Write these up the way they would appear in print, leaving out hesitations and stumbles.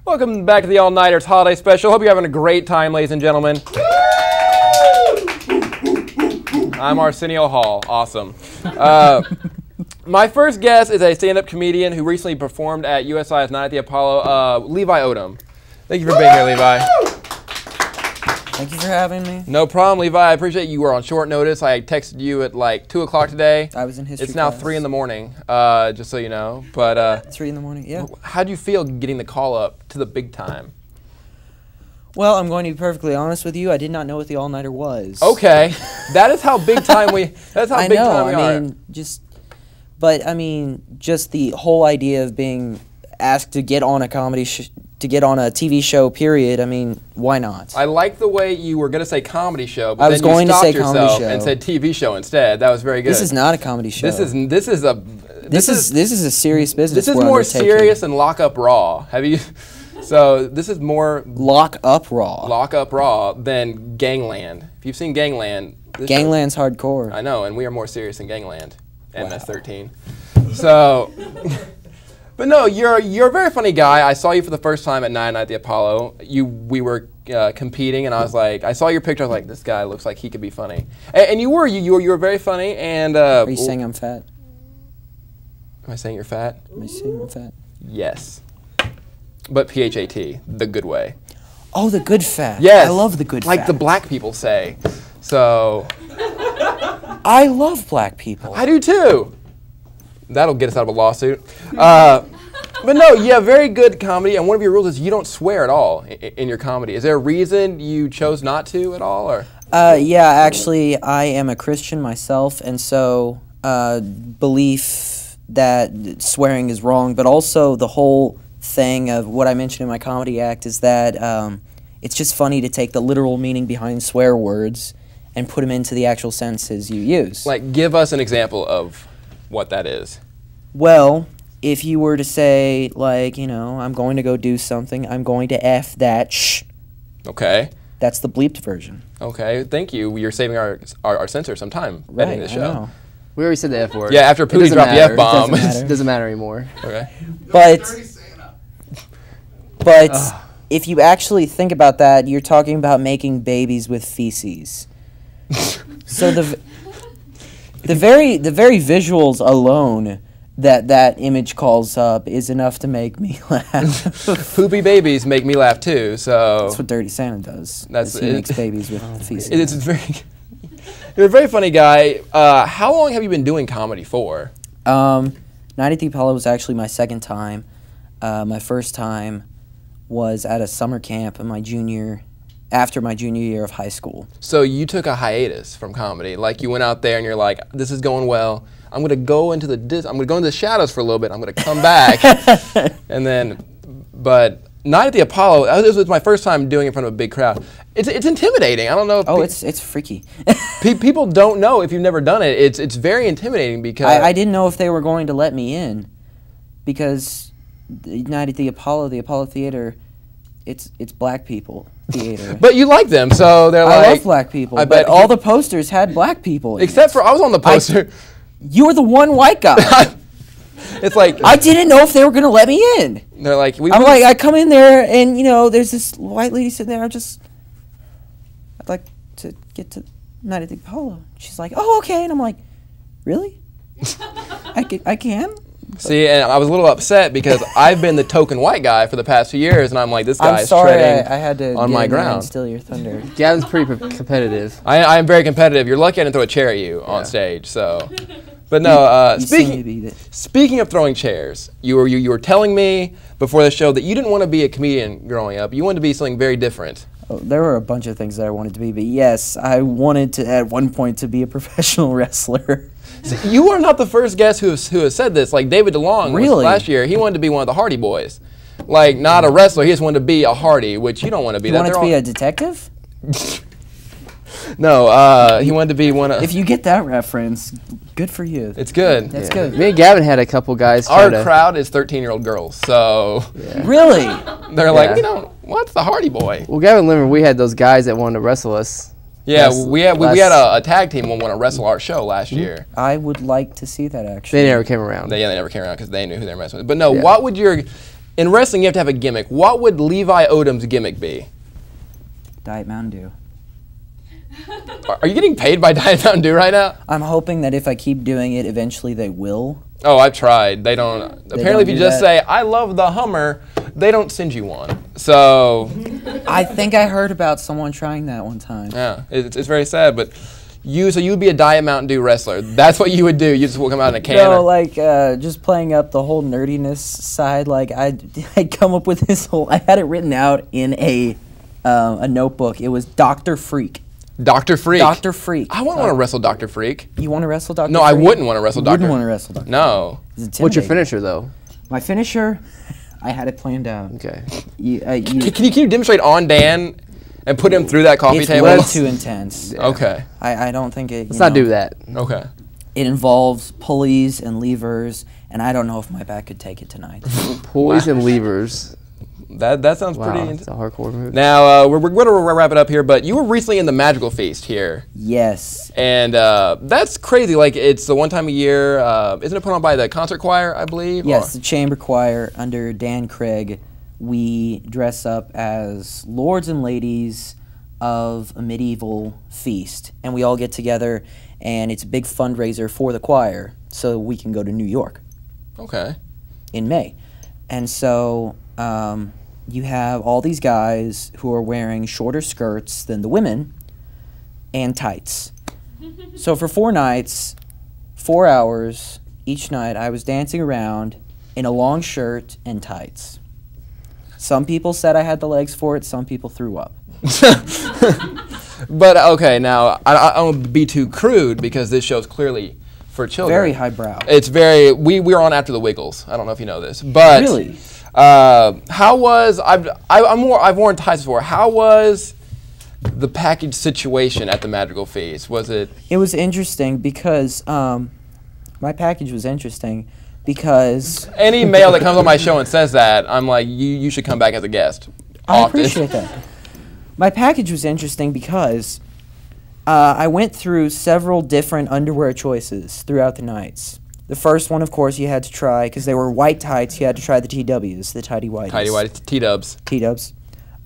Welcome back to the All-Nighters Holiday Special. Hope you're having a great time, ladies and gentlemen. I'm Arsenio Hall. Awesome. My first guest is a stand-up comedian who recently performed at USI's Night at the Apollo, Levi Odom. Thank you for being here, Levi. Thank you for having me. No problem, Levi. I appreciate you were on short notice. I texted you at like 2 o'clock today. I was in history It's now class. 3 in the morning, just so you know. But 3 in the morning, yeah. How'd you feel getting the call up to the big time? Well, I'm going to be perfectly honest with you. I did not know what the all-nighter was. Okay, that is how big time we. That's how I big know. time we are. I mean, just the whole idea of being asked to get on a TV show. Period. I mean, why not? I like the way you were going to say comedy show, but I was then going you to stopped say comedy yourself show and said TV show instead. That was very good. This is not a comedy show. This is a serious business. This is we're more undertaking. serious than Lock Up Raw. Have you? So this is more Lock Up Raw. Lock Up Raw than Gangland. If you've seen Gangland, Gangland's hardcore. I know, and we are more serious than Gangland. Wow. MS-13. So, but no, you're a very funny guy. I saw you for the first time at Night at the Apollo. We were competing, and I was like, I saw your picture. I was like, this guy looks like he could be funny, and you were very funny. And are you saying I'm fat? Am I saying you're fat? Am I saying I'm fat? Yes, but PHAT, the good way. Oh, the good fat. Yes, I love the good fat. Like the black people say. So. I love black people. I do too. That'll get us out of a lawsuit. But no, yeah, very good comedy. And one of your rules is you don't swear at all in your comedy. Is there a reason you chose not to at all, or? Yeah, actually, I am a Christian myself, and so belief that swearing is wrong, but also the whole thing of what I mentioned in my comedy act is that it's just funny to take the literal meaning behind swear words and put them into the actual sentences you use. Like, give us an example of what that is. Well, if you were to say, like, you know, I'm going to go do something, I'm going to F that shh. Okay. That's the bleeped version. Okay, thank you. You're saving our censor some time editing the show. I know. We already said the F word. Yeah, after Pootie dropped the F-bomb. Doesn't Doesn't matter anymore. Okay. But if you actually think about that, you're talking about making babies with feces. So the very visuals alone that image calls up is enough to make me laugh. Poopy babies make me laugh too, so. That's what Dirty Santa does. He makes babies with feces. It's you're a very funny guy. How long have you been doing comedy for? Night at the Apollo was actually my second time. My first time was at a summer camp in after my junior year of high school. So you took a hiatus from comedy, like you went out there and you're like, this is going well. I'm gonna go into the shadows for a little bit. I'm gonna come back, and then, but Night at the Apollo. This was my first time doing it in front of a big crowd. It's intimidating. I don't know. If it's freaky. People don't know if you've never done it. It's very intimidating because I didn't know if they were going to let me in, because the Night at the Apollo Theater, it's black people theater. But you like them, so they're like. I love black people, but all the posters had black people in Except it. for I was on the poster. You were the one white guy. It's like I didn't know if they were gonna let me in. They're like I come in there and you know there's this white lady sitting there. I'd like to get to Night at the Apollo. She's like, oh okay, and I'm like, really? I can. See, and I was a little upset because I've been the token white guy for the past few years, and I'm like, this guy is treading I had to on my ground. And steal your thunder. Gavin's pretty competitive. I am very competitive. You're lucky I didn't throw a chair at you on stage. So, but no. Speaking of throwing chairs, you were telling me before the show that you didn't want to be a comedian growing up. You wanted to be something very different. Oh, there were a bunch of things that I wanted to be, but yes, I wanted to at one point to be a professional wrestler. So you are not the first guest who has said this. Like David DeLong really? Last year, he wanted to be one of the Hardy Boys. Like, not a wrestler, he just wanted to be a Hardy, which you don't want to be. You wanted to be a detective? No, he wanted to be one of... If you get that reference, good for you. It's good. That's good. Me and Gavin had a couple guys Our crowd is 13-year-old girls, so... Yeah. Really? They're like, what's the Hardy Boy? Well, Gavin, remember, we had those guys that wanted to wrestle us. Yeah, we had a tag team when we won a Wrestle Art show last year. I would like to see that, actually. They never came around. They never came around because they knew who they were messing with. But no, what would your... in wrestling, you have to have a gimmick. What would Levi Odom's gimmick be? Diet Mountain Dew. Are you getting paid by Diet Mountain Dew right now? I'm hoping that if I keep doing it, eventually they will. Oh, I've tried. They don't. Apparently, don't if you do just that? say, I love the Hummer, they don't send you one. So, I think I heard about someone trying that one time. yeah, it's very sad. But so you would be a Diet Mountain Dew wrestler. That's what you would do. You just will come out in a can. No, like just playing up the whole nerdiness side. Like I'd come up with this whole. I had it written out in a notebook. It was Dr. Freak. Dr. Freak. Dr. Freak. I wouldn't want to wrestle Dr. Freak. You want to wrestle Dr. No, Freak? I wouldn't want to wrestle Dr. Wouldn't want to wrestle Dr. No. Freak. It's What's your intimidating. finisher, though? My finisher, I had it planned out. Okay. Can you demonstrate on Dan and put him through that coffee It's table? way too intense. Okay. I don't think it. Let's not do that. Okay. It involves pulleys and levers, and I don't know if my back could take it tonight. Pulleys and levers. That sounds Wow, pretty. it's a hardcore move. Now we're going to wrap it up here, but you were recently in the Magical Feast here, Yes. and that's crazy. Like it's the one time a year. Isn't it put on by the concert choir? I believe. Yes, the chamber choir under Dan Craig. We dress up as lords and ladies of a medieval feast, and we all get together, and it's a big fundraiser for the choir, so we can go to New York Okay. in May. And so you have all these guys who are wearing shorter skirts than the women and tights. So for 4 nights, 4 hours each night, I was dancing around in a long shirt and tights. Some people said I had the legs for it, some people threw up. But okay, now I don't be too crude because this show's clearly for children. Very highbrow. It's very. We're on after the Wiggles. I don't know if you know this, but Really? How was I've worn tights before. How was the package situation at the Magical Feast? Was it? It was interesting because my package was interesting because Any male that comes on my show and says that, I'm like, you should come back as a guest. I often. appreciate that. My package was interesting because I went through several different underwear choices throughout the nights. The first one, of course, you had to try, because they were white tights, you had to try the TWs, the tidy whities. Tidy whitey, T-dubs. T-dubs.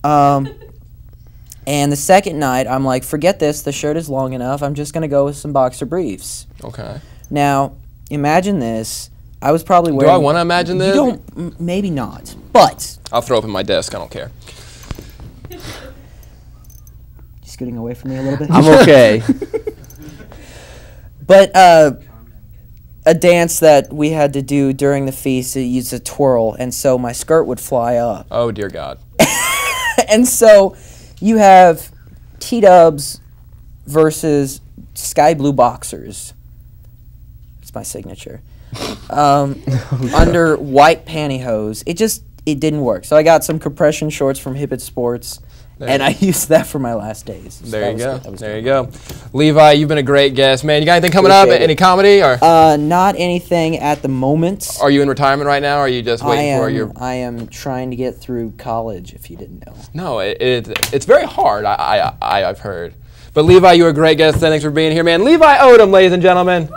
And the second night, I'm like, forget this, the shirt is long enough, I'm just going to go with some boxer briefs. Okay. Now, imagine this. I was probably Do wearing... I want to imagine this? You don't, maybe not, but... I'll throw up in my desk. I don't care. Scooting away from me a little bit. I'm okay. But a dance that we had to do during the feast, it used a twirl, and so my skirt would fly up. Oh dear God. And so you have T-dubs versus sky blue boxers. It's my signature. Under white pantyhose. It didn't work. So I got some compression shorts from Hibbett Sports, and I used that for my last days. So There you go. That was There good. you go. Levi, you've been a great guest, man. You got anything coming up? Appreciate it. Any comedy? Or Not anything at the moment. are you in retirement right now? Or are you just waiting for your? I am trying to get through college, if you didn't know. No, it's very hard. I've heard. But Levi, you were a great guest. Thanks for being here, man. Levi Odom, ladies and gentlemen.